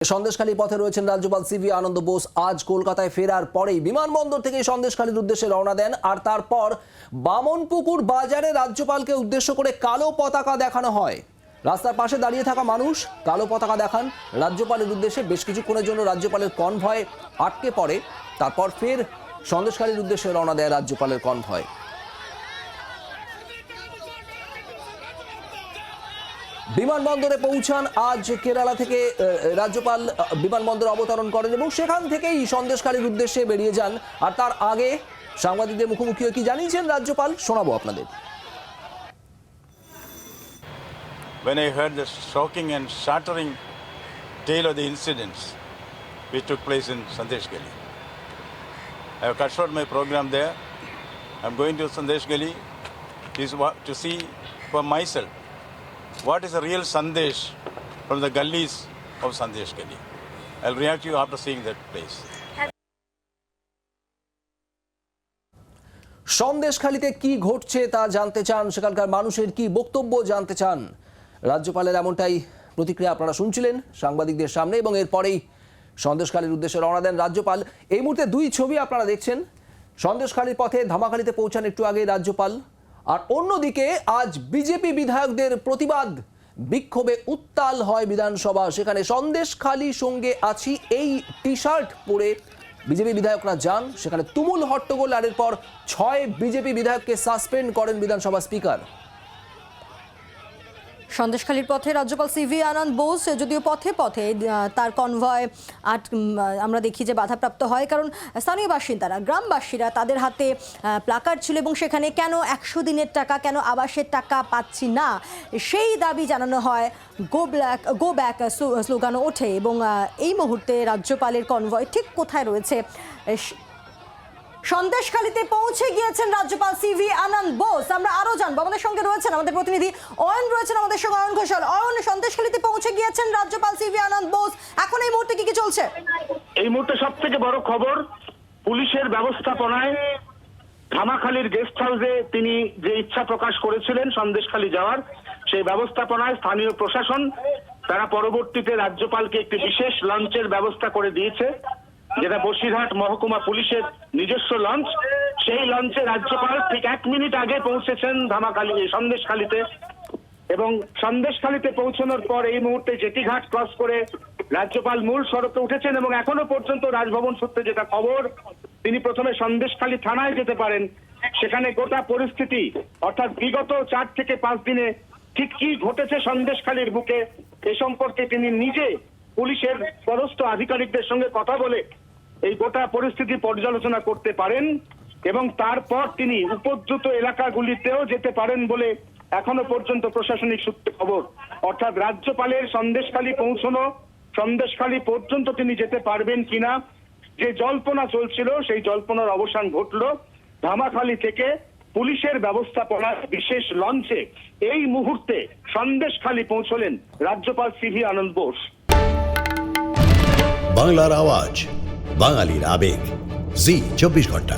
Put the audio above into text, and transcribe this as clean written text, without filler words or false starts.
সন্দেশখালী পথে রয়েছেন রাজ্যপাল সিভি আনন্দ বোস। আজ কলকাতায় ফেরার পরেই বিমানবন্দর থেকে সন্দেশখালীর উদ্দেশ্যে রওনা দেন, আর তারপর বামনপুকুর বাজারে রাজ্যপালকে উদ্দেশ্য করে কালো পতাকা দেখানো হয়। রাস্তার পাশে দাঁড়িয়ে থাকা মানুষ কালো পতাকা দেখান রাজ্যপালের উদ্দেশ্যে। বেশ কিছুক্ষণের জন্য রাজ্যপালের কনভয় আটকে পড়ে, তারপর ফের সন্দেশখালীর উদ্দেশ্যে রওনা দেয় রাজ্যপালের কনভয়। বিমানবন্দরে পৌঁছান আজ কেরালা থেকে রাজ্যপাল। বিমানবন্দরে অবতরণ করেন এবং সেখান থেকেই সন্দেশখালীর উদ্দেশ্যে বেরিয়ে যান। আর তার আগে সাংবাদিকদের মুখোমুখি হয়ে কি জানিয়েছেন রাজ্যপাল শোনাবো আপনাদের। When I heard the shocking and shattering tale of the incidents which took place in Sandeshgali, I have cut short my program there. I'm going to Sandeshgali to see for myself what is the real Sandesh from the gullies of Sandeshgali. I'll react to you after seeing that place. সন্দেশখালীতে কি ঘটছে তা জানতে চান, সেখানকার মানুষের কি বক্তব্য জানতে চান। রাজ্যপালের এমনটাই প্রতিক্রিয়া আপনারা শুনছিলেন সাংবাদিকদের সামনে, এবং এরপরেই সন্দেশখালীর উদ্দেশ্যে রওনা দেন রাজ্যপাল। এই মুহূর্তে দুই ছবি আপনারা দেখছেন। সন্দেশখালীর পথে ধামাখালীতে পৌঁছান একটু আগে রাজ্যপাল, আর অন্যদিকে আজ বিজেপি বিধায়কদের প্রতিবাদ বিক্ষোভে উত্তাল হয় বিধানসভা। সেখানে সন্দেশখালী সঙ্গে আছি এই টি শার্ট পরে বিজেপি বিধায়করা যান, সেখানে তুমুল হট্টগোল। আর এরপর 6 বিজেপি বিধায়ককে সাসপেন্ড করেন বিধানসভা স্পিকার। সন্দেশখালীর পথে রাজ্যপাল সিভি আনন্দ বোস, যদিও পথে পথে তার কনভয় আমরা দেখি যে বাধাপ্রাপ্ত হয়, কারণ স্থানীয় বাসিন্দারা, গ্রামবাসীরা, তাদের হাতে প্লাকার্ড ছিল এবং সেখানে কেন 100 দিনের টাকা, কেন আবাসের টাকা পাচ্ছি না, সেই দাবি জানানো হয়। গো ব্যাক স্লোগানও ওঠে। এবং এই মুহূর্তে রাজ্যপালের কনভয় ঠিক কোথায় রয়েছে? সন্দেশখালীতে পৌঁছে গিয়েছেন রাজ্যপাল সিভি আনন্দ বোস। আমরা আরো জানবো, আমাদের সঙ্গে রয়েছেন আমাদের প্রতিনিধি অয়ন, রয়েছেন আমাদের সঙ্গে অয়ন ঘোষাল। অয়ন, সন্দেশখালীতে পৌঁছে গিয়েছেন রাজ্যপাল সিভি আনন্দ বোস, এখন এই মুহূর্তে কি চলছে? এই মুহূর্তে সব থেকে বড় খবর, পুলিশের ব্যবস্থাপনায় ধামাখালীর গেস্ট হাউসে তিনি যে ইচ্ছা প্রকাশ করেছিলেন সন্দেশখালী যাওয়ার, সেই ব্যবস্থাপনায় স্থানীয় প্রশাসন তারা পরবর্তীতে রাজ্যপালকে একটি বিশেষ লঞ্চের ব্যবস্থা করে দিয়েছে, যেটা বসিরহাট মহকুমা পুলিশের নিজস্ব লঞ্চ। সেই লঞ্চে রাজ্যপাল ঠিক 1 মিনিট আগে পৌঁছেছেন সন্দেশখালীতে, এবং সন্দেশখালীতে পৌঁছানোর পর এই মুহূর্তে জেটিঘাট ক্রস করে রাজ্যপাল মূল সড়কে উঠেছেন। এবং এখনো পর্যন্ত রাজভবন সূত্রে যেটা খবর, তিনি প্রথমে সন্দেশখালী থানায় যেতে পারেন। সেখানে গোটা পরিস্থিতি, অর্থাৎ বিগত 4 থেকে 5 দিনে ঠিক কি ঘটেছে সন্দেশখালীর বুকে, এ সম্পর্কে তিনি নিজে পুলিশের পদস্থ আধিকারিকদের সঙ্গে কথা বলে এই গোটা পরিস্থিতি পর্যালোচনা করতে পারেন, এবং তারপর তিনি উপদ্রুত এলাকাগুলিতেও যেতে পারেন বলে এখনো পর্যন্ত প্রশাসনিক সূত্রে খবর। অর্থাৎ রাজ্যপালের সন্দেশখালী পৌঁছানো, সন্দেশখালী পর্যন্ত তিনি যেতে পারবেন কিনা, যে জল্পনা চলছিল সেই জল্পনার অবসান ঘটল। ধামাখালী থেকে পুলিশের ব্যবস্থাপনার বিশেষ লঞ্চে এই মুহূর্তে সন্দেশখালী পৌঁছলেন রাজ্যপাল সিভি আনন্দ বোস। বাংলার আওয়াজ, বাঙালির আবেগ, জি 24 ঘন্টা।